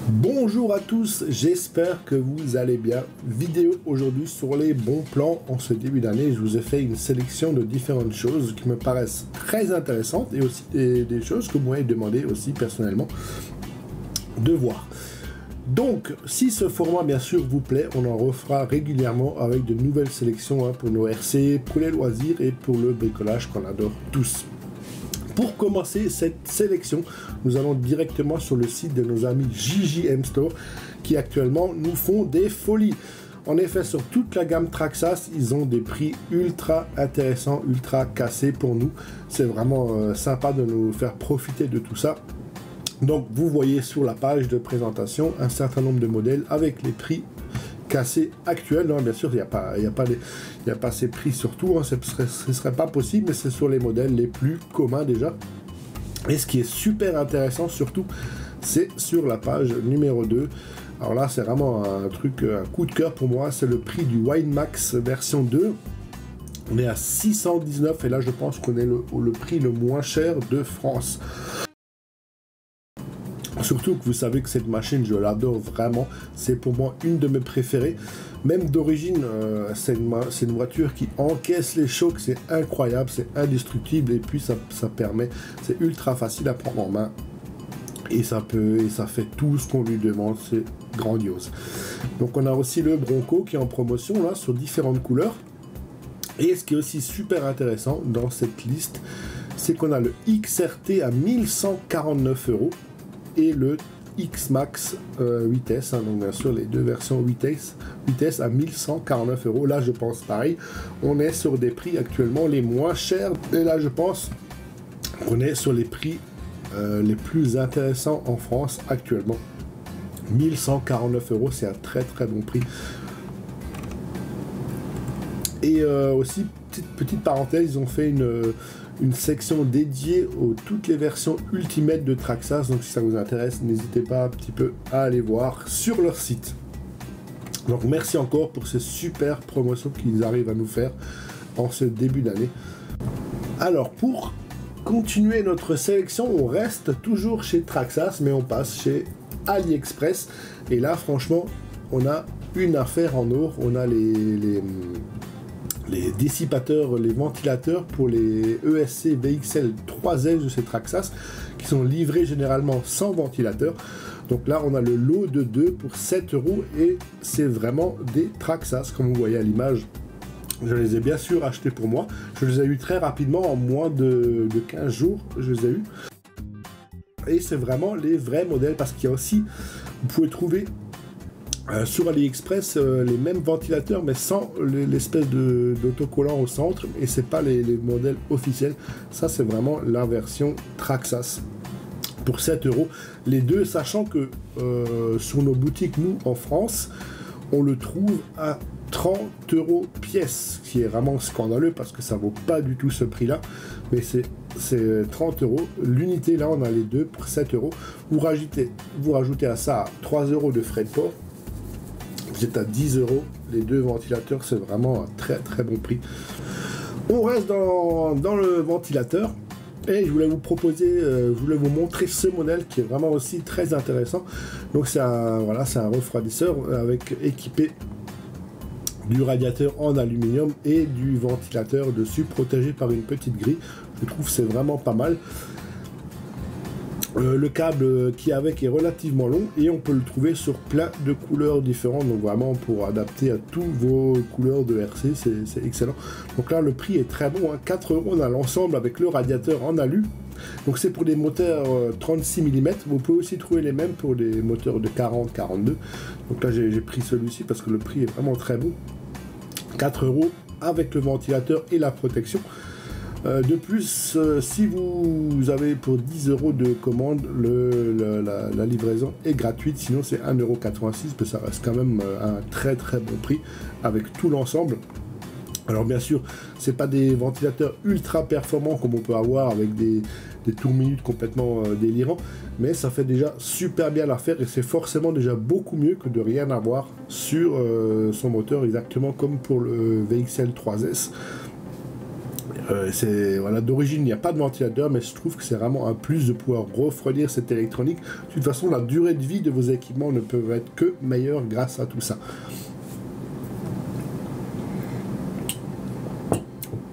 Bonjour à tous, j'espère que vous allez bien. Vidéo aujourd'hui sur les bons plans en ce début d'année. Je vous ai fait une sélection de différentes choses qui me paraissent très intéressantes et aussi des choses que vous m'avez demandé aussi personnellement de voir. Donc, si ce format bien sûr vous plaît, on en refera régulièrement avec de nouvelles sélections pour nos RC, pour les loisirs et pour le bricolage qu'on adore tous. Pour commencer cette sélection, nous allons directement sur le site de nos amis JJM Store qui actuellement nous font des folies. En effet, sur toute la gamme Traxxas, ils ont des prix ultra intéressants, ultra cassés pour nous. C'est vraiment sympa de nous faire profiter de tout ça. Donc vous voyez sur la page de présentation un certain nombre de modèles avec les prix cassés actuels. Non, bien sûr, il n'y a pas ces prix sur tout, ce ne serait pas possible, mais c'est sur les modèles les plus communs déjà. Et ce qui est super intéressant surtout, c'est sur la page numéro 2. Alors là, c'est vraiment un truc, un coup de cœur pour moi, c'est le prix du Winemax version 2. On est à 619 et là, je pense qu'on est le prix le moins cher de France. Surtout que vous savez que cette machine, je l'adore vraiment. C'est pour moi une de mes préférées. Même d'origine, c'est une voiture qui encaisse les chocs. C'est incroyable, c'est indestructible. Et puis ça permet, c'est ultra facile à prendre en main. Et ça fait tout ce qu'on lui demande. C'est grandiose. Donc on a aussi le Bronco qui est en promotion là sur différentes couleurs. Et ce qui est aussi super intéressant dans cette liste, c'est qu'on a le XRT à 1149 € et le X-Max 8S, donc bien sûr les deux versions 8S à 1149 €. Là je pense pareil, on est sur des prix actuellement les moins chers, et là je pense qu'on est sur les prix les plus intéressants en France actuellement. 1149 €, c'est un très très bon prix. Et aussi, petite parenthèse, ils ont fait une section dédiée aux toutes les versions Ultimate de Traxxas. Donc si ça vous intéresse, n'hésitez pas un petit peu à aller voir sur leur site. Donc merci encore pour ces super promotions qu'ils arrivent à nous faire en ce début d'année. Alors pour continuer notre sélection, on reste toujours chez Traxxas, mais on passe chez AliExpress. Et là franchement, on a une affaire en or. On a les dissipateurs, les ventilateurs pour les ESC VXL 3S de ces Traxxas qui sont livrés généralement sans ventilateur. Donc là on a le lot de 2 pour 7 € et c'est vraiment des Traxxas comme vous voyez à l'image. Je les ai bien sûr achetés pour moi. Je les ai eu très rapidement, en moins de 15 jours je les ai eu. Et c'est vraiment les vrais modèles parce qu'il y a aussi, vous pouvez trouver sur AliExpress les mêmes ventilateurs mais sans l'espèce d'autocollant au centre, et c'est pas les modèles officiels. Ça c'est vraiment la version Traxxas pour 7 €. Les deux, sachant que sur nos boutiques, nous en France, on le trouve à 30 € pièce, ce qui est vraiment scandaleux parce que ça vaut pas du tout ce prix là, mais c'est 30 € l'unité. Là on a les deux pour 7 €. Vous rajoutez à ça 3 € de frais de port, vous êtes à 10 €. Les deux ventilateurs, c'est vraiment un très très bon prix. On reste dans le ventilateur et je voulais vous proposer, je voulais vous montrer ce modèle qui est vraiment aussi très intéressant. Donc c'est un refroidisseur équipé du radiateur en aluminium et du ventilateur dessus protégé par une petite grille. Je trouve que c'est vraiment pas mal. Le câble qui est avec est relativement long et on peut le trouver sur plein de couleurs différentes, donc vraiment pour adapter à tous vos couleurs de RC, c'est excellent. Donc là le prix est très bon, 4 €. On a l'ensemble avec le radiateur en alu. Donc c'est pour des moteurs 36 mm. Vous pouvez aussi trouver les mêmes pour des moteurs de 40-42. Donc là j'ai pris celui-ci parce que le prix est vraiment très bon. 4 € avec le ventilateur et la protection. De plus, si vous avez pour 10 € de commande, la livraison est gratuite, sinon c'est 1,86 €, mais ça reste quand même un très très bon prix avec tout l'ensemble. Alors bien sûr, c'est pas des ventilateurs ultra performants comme on peut avoir avec des tours minutes complètement délirants, mais ça fait déjà super bien l'affaire et c'est forcément déjà beaucoup mieux que de rien avoir sur son moteur, exactement comme pour le VXL 3S. Voilà, d'origine, il n'y a pas de ventilateur, mais je trouve que c'est vraiment un plus de pouvoir refroidir cette électronique. De toute façon, la durée de vie de vos équipements ne peut être que meilleure grâce à tout ça.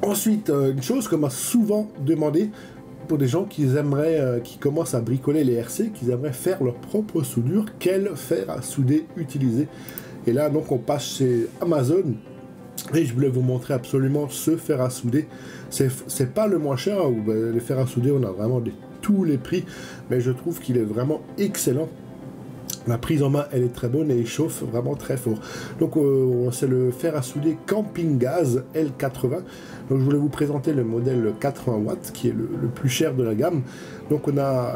Ensuite, une chose qu'on m'a souvent demandé pour des gens qui commencent à bricoler les RC, qui aimeraient faire leur propre soudure, quel fer à souder utiliser. Et là, donc, on passe chez Amazon. Et je voulais vous montrer absolument ce fer à souder. C'est pas le moins cher, où les fers à souder, on a vraiment tous les prix, mais je trouve qu'il est vraiment excellent. La prise en main, elle est très bonne et il chauffe vraiment très fort. Donc c'est le fer à souder Camping Gaz L80. Donc je voulais vous présenter le modèle 80 watts qui est le plus cher de la gamme. Donc on a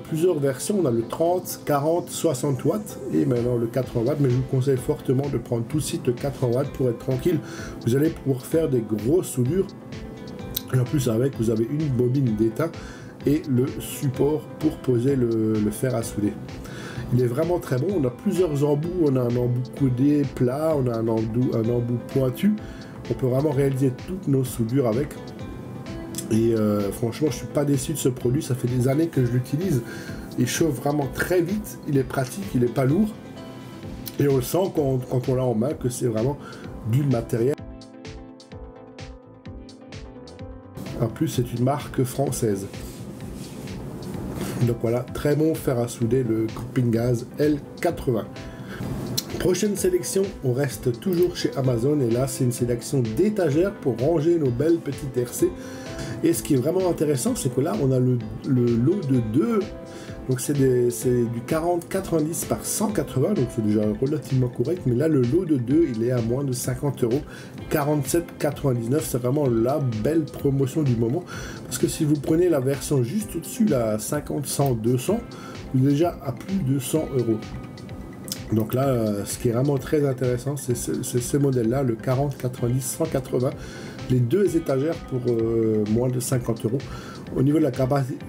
plusieurs versions, on a le 30, 40, 60 watts et maintenant le 80 watts, mais je vous conseille fortement de prendre tout de suite le 80 watts pour être tranquille. Vous allez pouvoir faire des grosses soudures et en plus avec vous avez une bobine d'étain et le support pour poser le fer à souder. Il est vraiment très bon, on a plusieurs embouts, on a un embout coudé plat, on a un embout pointu. On peut vraiment réaliser toutes nos soudures avec. Et franchement, je ne suis pas déçu de ce produit, ça fait des années que je l'utilise. Il chauffe vraiment très vite, il est pratique, il n'est pas lourd. Et on le sent quand on l'a en main que c'est vraiment du matériel. En plus, c'est une marque française. Donc voilà, très bon fer à souder, le Camping Gaz L80. Prochaine sélection, on reste toujours chez Amazon et là c'est une sélection d'étagères pour ranger nos belles petites RC. Et ce qui est vraiment intéressant, c'est que là on a le lot de 2, donc c'est du 40-90 par 180, donc c'est déjà relativement correct, mais là le lot de 2 il est à moins de 50 €, 47,99 €, c'est vraiment la belle promotion du moment, parce que si vous prenez la version juste au-dessus, la 50, 100, 200, vous êtes déjà à plus de 100 €. Donc là, ce qui est vraiment très intéressant, c'est ce modèle-là, le 40, 90, 180, les deux étagères pour moins de 50 €. Au niveau de la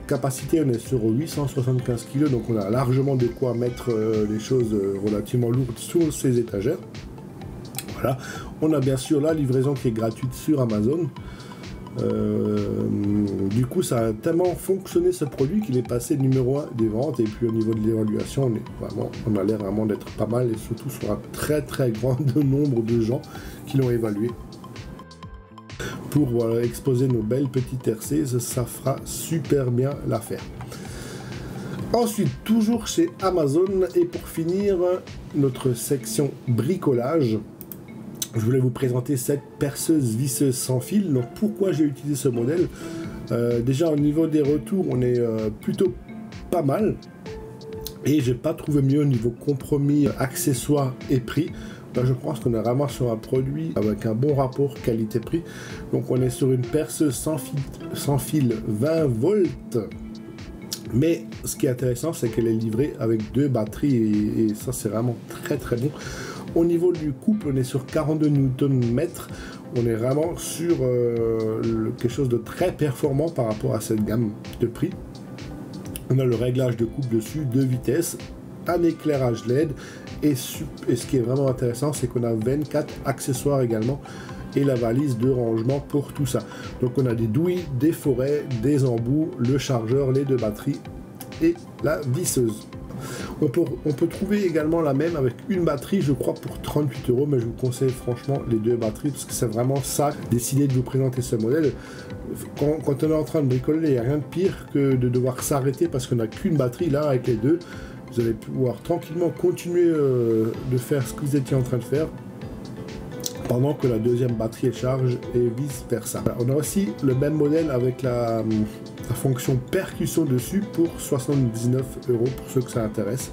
capacité, on est sur 875 kg, donc on a largement de quoi mettre les choses relativement lourdes sur ces étagères. Voilà. On a bien sûr la livraison qui est gratuite sur Amazon. Du coup, ça a tellement fonctionné ce produit qu'il est passé numéro 1 des ventes. Et puis au niveau de l'évaluation, on a l'air vraiment d'être pas mal, et surtout sur un très très grand nombre de gens qui l'ont évalué. Pour exposer nos belles petites RC, ça fera super bien l'affaire. Ensuite, toujours chez Amazon, et pour finir notre section bricolage, je voulais vous présenter cette perceuse visseuse sans fil. Donc pourquoi j'ai utilisé ce modèle? Déjà au niveau des retours, on est plutôt pas mal, et j'ai pas trouvé mieux au niveau compromis, accessoires et prix. Là, je pense qu'on est vraiment sur un produit avec un bon rapport qualité-prix. Donc on est sur une perceuse sans fil 20 volts. Mais ce qui est intéressant, c'est qu'elle est livrée avec 2 batteries, et ça c'est vraiment très très bon. Au niveau du couple, on est sur 42 Nm. On est vraiment sur quelque chose de très performant par rapport à cette gamme de prix. On a le réglage de couple dessus, 2 vitesses, un éclairage LED, et ce qui est vraiment intéressant, c'est qu'on a 24 accessoires également, et la valise de rangement pour tout ça. Donc on a des douilles, des forêts, des embouts, le chargeur, les 2 batteries et la visseuse. On peut trouver également la même avec une batterie, je crois, pour 38 €, mais je vous conseille franchement les 2 batteries, parce que c'est vraiment ça, décidé de vous présenter ce modèle. Quand on est en train de bricoler, il n'y a rien de pire que de devoir s'arrêter parce qu'on n'a qu'une batterie. Là, avec les 2, vous allez pouvoir tranquillement continuer de faire ce que vous étiez en train de faire pendant que la deuxième batterie est charge, et vice versa. On a aussi le même modèle avec la fonction percussion dessus pour 79 € pour ceux que ça intéresse.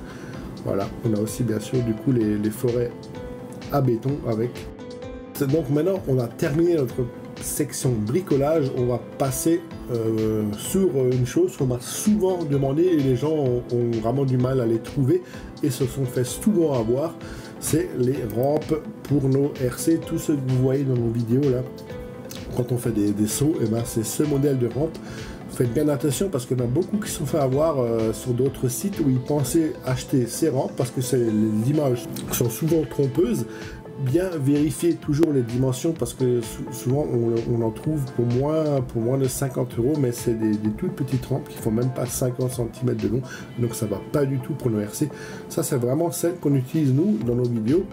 Voilà, on a aussi bien sûr du coup les forêts à béton avec. Donc maintenant on a terminé notre section bricolage, on va passer sur une chose qu'on m'a souvent demandé, et les gens ont vraiment du mal à les trouver et se sont fait souvent avoir. C'est les rampes pour nos RC, tout ce que vous voyez dans nos vidéos là, quand on fait des sauts, et ben c'est ce modèle de rampe. Faites bien attention, parce qu'il y en a beaucoup qui se sont fait avoir sur d'autres sites où ils pensaient acheter ces rampes, parce que les images sont souvent trompeuses, bien vérifier toujours les dimensions parce que souvent on en trouve pour moins de 50 €, mais c'est des toutes petites rampes qui font même pas 50 cm de long, donc ça va pas du tout pour nos RC. Ça c'est vraiment celle qu'on utilise nous dans nos vidéos.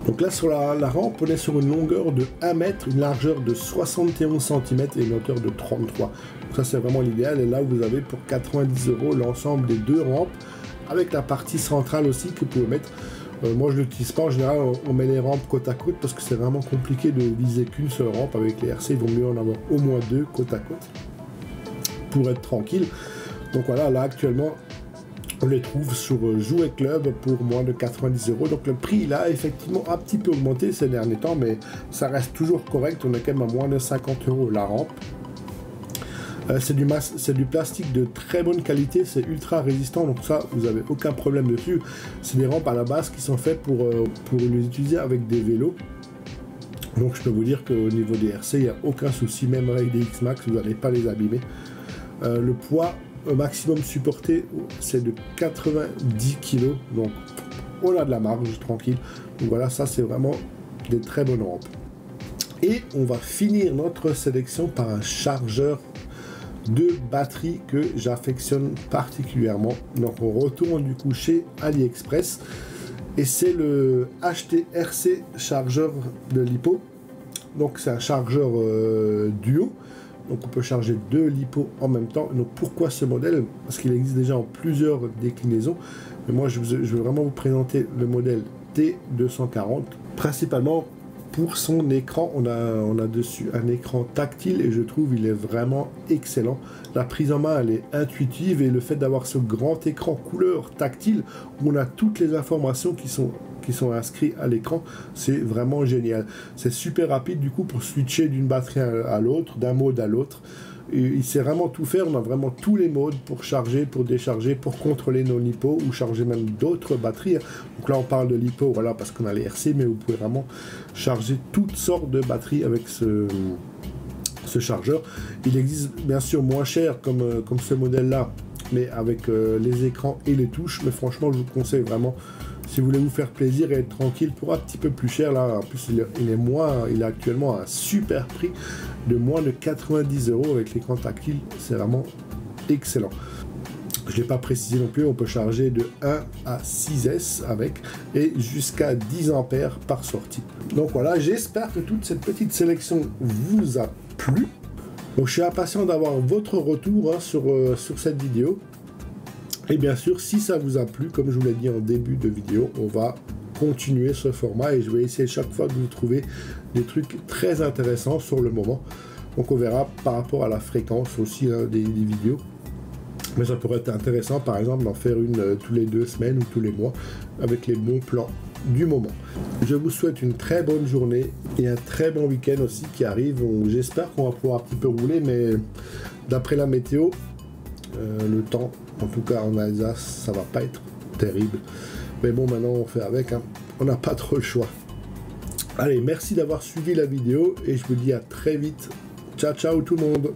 Donc là sur la rampe on est sur une longueur de 1 mètre, une largeur de 71 cm et une hauteur de 33. Donc ça c'est vraiment l'idéal, et là vous avez pour 90 € l'ensemble des deux rampes avec la partie centrale aussi que vous pouvez mettre. Moi je ne l'utilise pas, en général on met les rampes côte à côte parce que c'est vraiment compliqué de viser qu'une seule rampe. Avec les RC il vaut mieux en avoir au moins deux côte à côte pour être tranquille. Donc voilà, là actuellement on les trouve sur Jouet Club pour moins de 90 €. Donc le prix il a effectivement un petit peu augmenté ces derniers temps, mais ça reste toujours correct. On est quand même à moins de 50 € la rampe. C'est du plastique de très bonne qualité, c'est ultra résistant, donc ça vous avez aucun problème dessus. C'est des rampes à la base qui sont faites pour les utiliser avec des vélos. Donc je peux vous dire qu'au niveau des RC il n'y a aucun souci, même avec des X-Max vous n'allez pas les abîmer. Le poids au maximum supporté c'est de 90 kg, donc on a de la marge tranquille. Donc voilà, ça c'est vraiment des très bonnes rampes. Et on va finir notre sélection par un chargeur de batterie que j'affectionne particulièrement. Donc on retourne du coup chez AliExpress et c'est le HTRC chargeur de LiPo. Donc c'est un chargeur duo, donc on peut charger deux LiPo en même temps. Donc pourquoi ce modèle? Parce qu'il existe déjà en plusieurs déclinaisons, mais moi je veux vraiment vous présenter le modèle T240, principalement pour son écran. On a dessus un écran tactile et je trouve il est vraiment excellent. La prise en main elle est intuitive, et le fait d'avoir ce grand écran couleur tactile où on a toutes les informations qui sont inscrites à l'écran, c'est vraiment génial. C'est super rapide du coup pour switcher d'une batterie à l'autre, d'un mode à l'autre. Il sait vraiment tout faire. On a vraiment tous les modes pour charger, pour décharger, pour contrôler nos LiPo ou charger même d'autres batteries. Donc là on parle de LiPo, voilà, parce qu'on a les RC, mais vous pouvez vraiment charger toutes sortes de batteries avec ce chargeur. Il existe bien sûr moins cher comme ce modèle là, mais avec les écrans et les touches. Mais franchement je vous conseille vraiment, si vous voulez vous faire plaisir et être tranquille, pour un petit peu plus cher. Là en plus il est actuellement à un super prix de moins de 90 € avec l'écran tactile. C'est vraiment excellent. Je ne l'ai pas précisé non plus, on peut charger de 1 à 6S avec, et jusqu'à 10 ampères par sortie. Donc voilà, j'espère que toute cette petite sélection vous a plu. Donc je suis impatient d'avoir votre retour sur cette vidéo. Et bien sûr, si ça vous a plu, comme je vous l'ai dit en début de vidéo, on va continuer ce format et je vais essayer chaque fois de vous trouver des trucs très intéressants sur le moment. Donc on verra par rapport à la fréquence aussi des vidéos. Mais ça pourrait être intéressant par exemple d'en faire une tous les 2 semaines ou tous les mois avec les bons plans du moment. Je vous souhaite une très bonne journée et un très bon week-end aussi qui arrive. J'espère qu'on va pouvoir un petit peu rouler, mais d'après la météo, le temps, en tout cas en Alsace, ça va pas être terrible. Mais bon, maintenant on fait avec, hein. On n'a pas trop le choix. Allez, merci d'avoir suivi la vidéo et je vous dis à très vite. Ciao, ciao tout le monde.